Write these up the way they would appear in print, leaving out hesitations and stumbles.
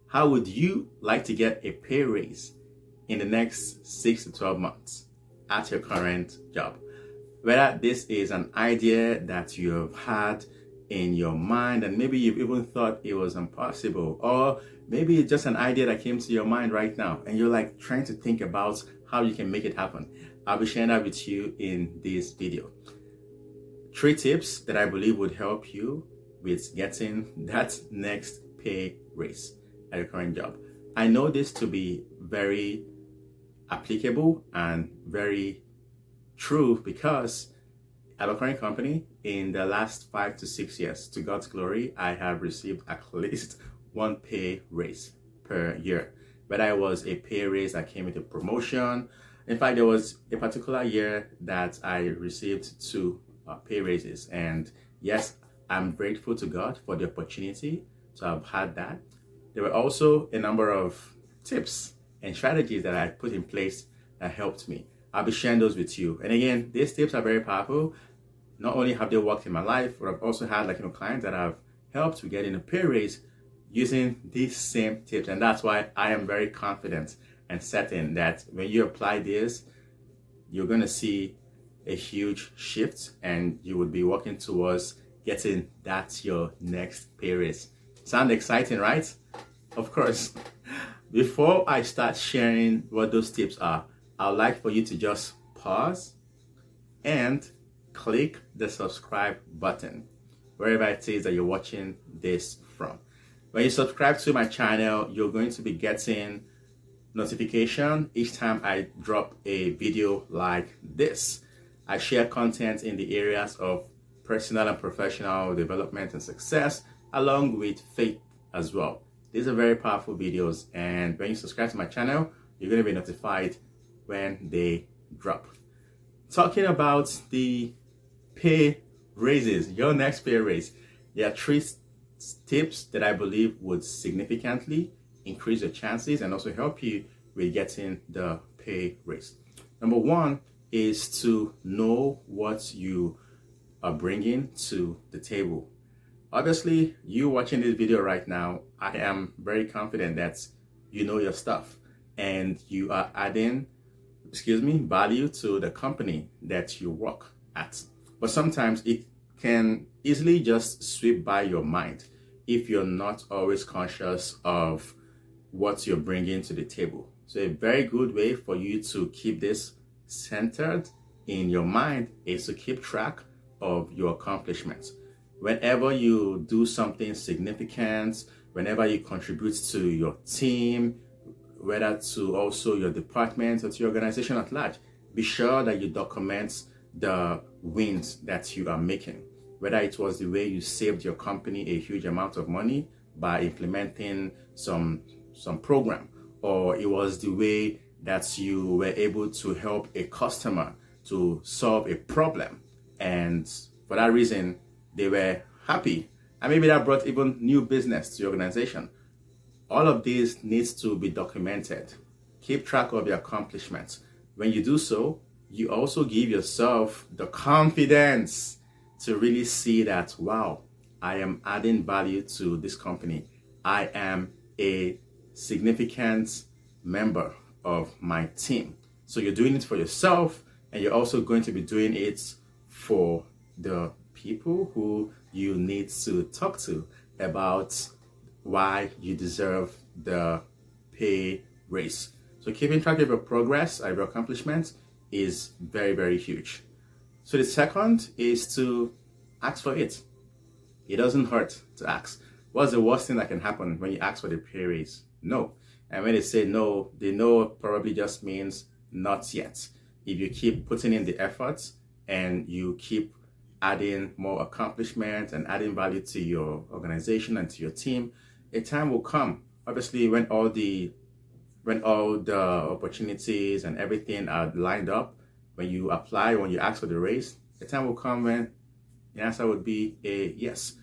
How would you like to get a pay raise in the next 6 to 12 months at your current job? Whether this is an idea that you have had in your mind and maybe you've even thought it was impossible, or maybe it's just an idea that came to your mind right now and you're like trying to think about how you can make it happen. I'll be sharing that with you in this video. 3 tips that I believe would help you with getting that next pay raise at your current job. I know this to be very applicable and very true because at our current company, in the last 5 to 6 years, to God's glory, I have received at least 1 pay raise per year. Whether it was a pay raise that came with a promotion. In fact, there was a particular year that I received 2 pay raises. And yes, I'm grateful to God for the opportunity to have had that. There were also a number of tips and strategies that I put in place that helped me. I'll be sharing those with you. And again, these tips are very powerful. Not only have they worked in my life, but I've also had clients that have helped to get in a pay raise using these same tips. And that's why I am very confident and certain that when you apply this, you're going to see a huge shift and you would be working towards getting that your next pay raise. Sound exciting, right? Of course. Before I start sharing what those tips are, I'd like for you to just pause and click the subscribe button wherever it is that you're watching this from. When you subscribe to my channel, you're going to be getting notification each time I drop a video like this. I share content in the areas of personal and professional development and success, along with faith as well. These are very powerful videos, and when you subscribe to my channel, you're going to be notified when they drop. Talking about the pay raises, your next pay raise, there are 3 tips that I believe would significantly increase your chances and also help you with getting the pay raise. Number 1 is to know what you are bringing to the table. Obviously, you watching this video right now, I am very confident that you know your stuff and you are adding, value to the company that you work at. But sometimes it can easily just sweep by your mind if you're not always conscious of what you're bringing to the table. So a very good way for you to keep this centered in your mind is to keep track of your accomplishments. Whenever you do something significant, whenever you contribute to your team, whether to also your department or to your organization at large, be sure that you document the wins that you are making. Whether it was the way you saved your company a huge amount of money by implementing some program, or it was the way that you were able to help a customer to solve a problem, and for that reason they were happy, and maybe that brought even new business to your organization. All of this needs to be documented. Keep track of your accomplishments. When you do so, you also give yourself the confidence to really see that, wow, I am adding value to this company. I am a significant member of my team. So you're doing it for yourself, and you're also going to be doing it for the people who you need to talk to about why you deserve the pay raise. So keeping track of your progress and your accomplishments is very, very huge. So the second is to ask for it. It doesn't hurt to ask. What's the worst thing that can happen when you ask for the pay raise? No. And when they say no, the no probably just means not yet. If you keep putting in the effort and you keep adding more accomplishments and adding value to your organization and to your team, a time will come, obviously, when all the opportunities and everything are lined up, when you apply, when you ask for the raise, a time will come when the answer would be a yes.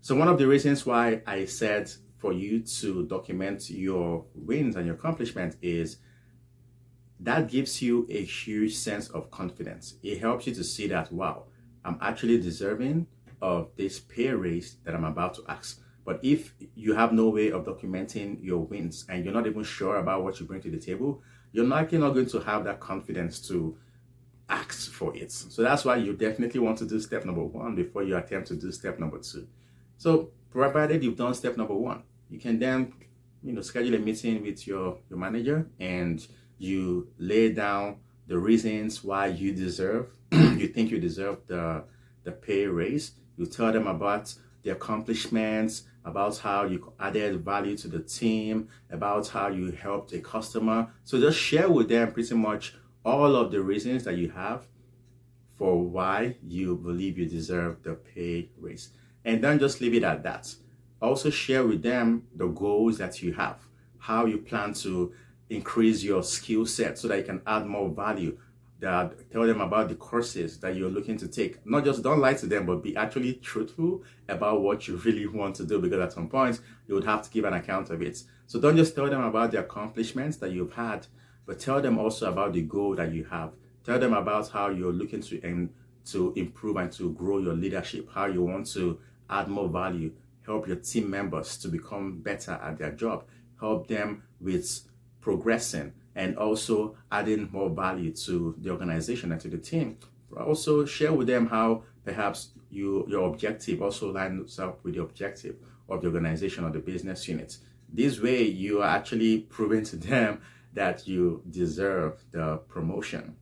So one of the reasons why I said for you to document your wins and your accomplishments is that gives you a huge sense of confidence. It helps you to see that, wow, I'm actually deserving of this pay raise that I'm about to ask. But if you have no way of documenting your wins and you're not even sure about what you bring to the table, you're likely not going to have that confidence to ask for it. So that's why you definitely want to do step number one before you attempt to do step number two. So provided you've done step number one, you can then schedule a meeting with your manager and you lay down the reasons why you deserve you think you deserve the pay raise. You tell them about the accomplishments, about how you added value to the team, about how you helped a customer. So just share with them pretty much all of the reasons that you have for why you believe you deserve the pay raise. And don't just leave it at that. Also share with them the goals that you have, how you plan to increase your skill set so that you can add more value. Tell them about the courses that you're looking to take. Not just don't lie to them, but be actually truthful about what you really want to do, because at some point you would have to give an account of it. So don't just tell them about the accomplishments that you've had, but tell them also about the goal that you have. Tell them about how you're looking to improve and to grow your leadership, how you want to add more value, help your team members to become better at their job, help them with progressing and also adding more value to the organization and to the team. Also share with them how perhaps your objective also lines up with the objective of the organization or the business unit. This way you are actually proving to them that you deserve the promotion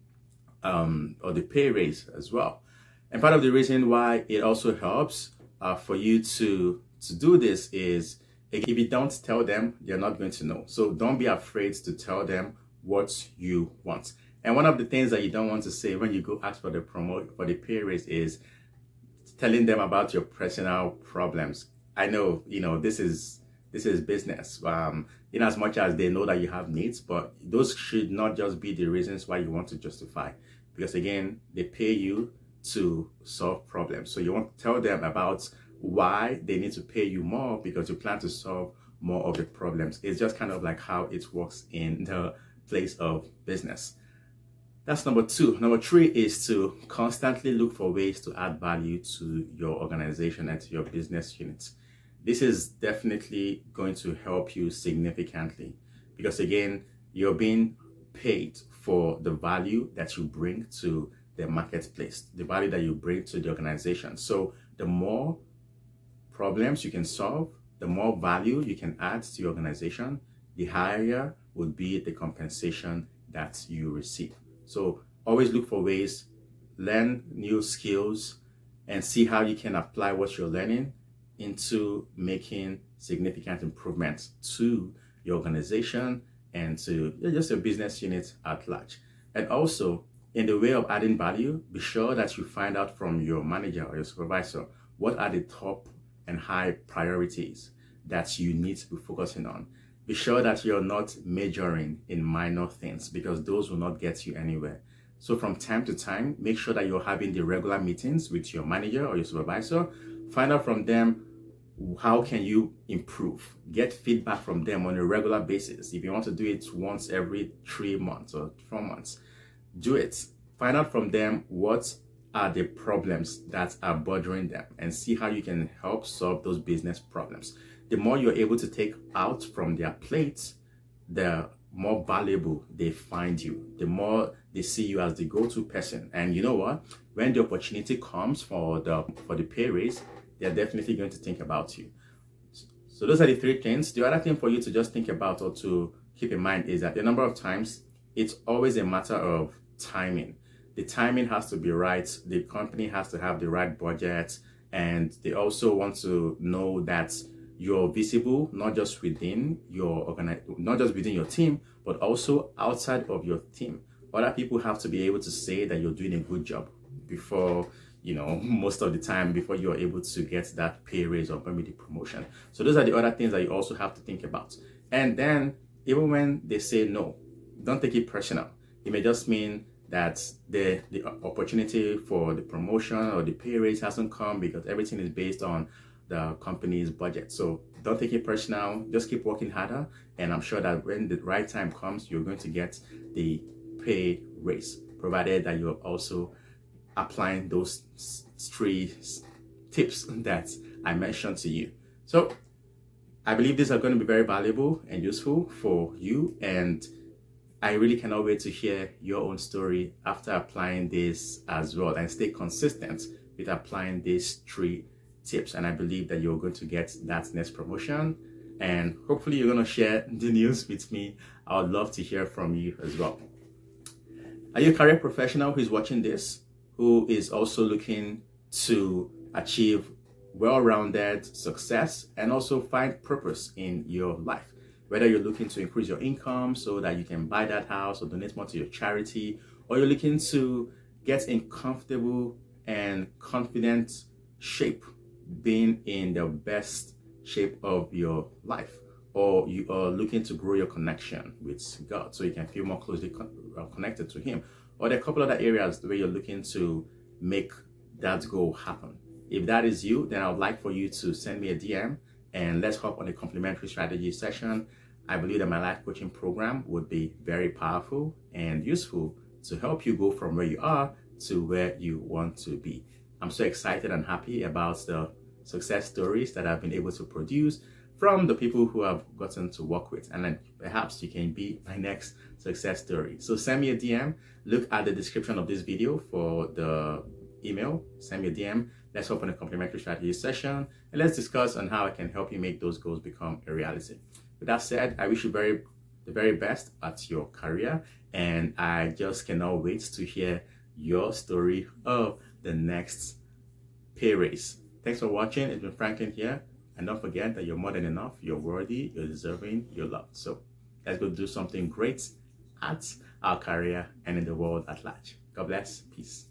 or the pay raise as well. And part of the reason why it also helps for you to do this is, if you don't tell them, they're not going to know. So don't be afraid to tell them what you want. And one of the things that you don't want to say when you go ask for the pay raise is telling them about your personal problems. I know, this is business. In as much as they know that you have needs, but those should not just be the reasons why you want to justify. Because again, they pay you to solve problems. So you want to tell them about why they need to pay you more, because you plan to solve more of the problems. It's just kind of like how it works in the place of business. That's number two. Number three is to constantly look for ways to add value to your organization and to your business units. This is definitely going to help you significantly, because again, you're being paid for the value that you bring to the marketplace, the value that you bring to the organization. So the more problems you can solve, the more value you can add to your organization, the higher would be the compensation that you receive. So always look for ways, learn new skills, and see how you can apply what you're learning into making significant improvements to your organization and to just your business unit at large. And also, in the way of adding value, be sure that you find out from your manager or your supervisor what are the top and high priorities that you need to be focusing on. Be sure that you're not majoring in minor things, because those will not get you anywhere. So from time to time, make sure that you're having the regular meetings with your manager or your supervisor. Find out from them how can you improve. Get feedback from them on a regular basis. If you want to do it once every 3 months or 4 months, do it. Find out from them what are the problems that are bothering them and see how you can help solve those business problems. The more you're able to take out from their plates, the more valuable they find you, the more they see you as the go-to person. And you know what? When the opportunity comes for the pay raise, they're definitely going to think about you. So those are the three things. The other thing for you to just think about or to keep in mind is that the number of times, it's always a matter of timing. The timing has to be right. The company has to have the right budget, and they also want to know that you're visible, not just within your not just within your team, but also outside of your team. Other people have to be able to say that you're doing a good job before, most of the time, before you're able to get that pay raise or maybe the promotion. So those are the other things that you also have to think about. And then even when they say no, don't take it personal. It may just mean that the opportunity for the promotion or the pay raise hasn't come because everything is based on the company's budget. So don't take it personal, just keep working harder, and I'm sure that when the right time comes, you're going to get the pay raise, provided that you're also applying those 3 tips that I mentioned to you. So I believe these are going to be very valuable and useful for you, and I really cannot wait to hear your own story after applying this as well, and stay consistent with applying these 3 tips. And I believe that you're going to get that next promotion, and hopefully you're going to share the news with me. I would love to hear from you as well. Are you a career professional who is watching this, who is also looking to achieve well-rounded success and also find purpose in your life? Whether you're looking to increase your income so that you can buy that house or donate more to your charity, or you're looking to get in comfortable and confident shape, being in the best shape of your life, or you are looking to grow your connection with God so you can feel more closely connected to Him, or there are a couple other areas where you're looking to make that goal happen. If that is you, then I would like for you to send me a DM and let's hop on a complimentary strategy session. I believe that my life coaching program would be very powerful and useful to help you go from where you are to where you want to be. I'm so excited and happy about the success stories that I've been able to produce from the people who I've gotten to work with, and then perhaps you can be my next success story. So send me a DM. Look at the description of this video for the email. Send me a DM. Let's open a complimentary strategy session and let's discuss on how I can help you make those goals become a reality. With that said, I wish you the very best at your career, and I just cannot wait to hear your story of the next pay raise. Thanks for watching. It's been Franklin here. And don't forget that you're more than enough, you're worthy, you're deserving, you're loved. So let's go do something great at our career and in the world at large. God bless. Peace.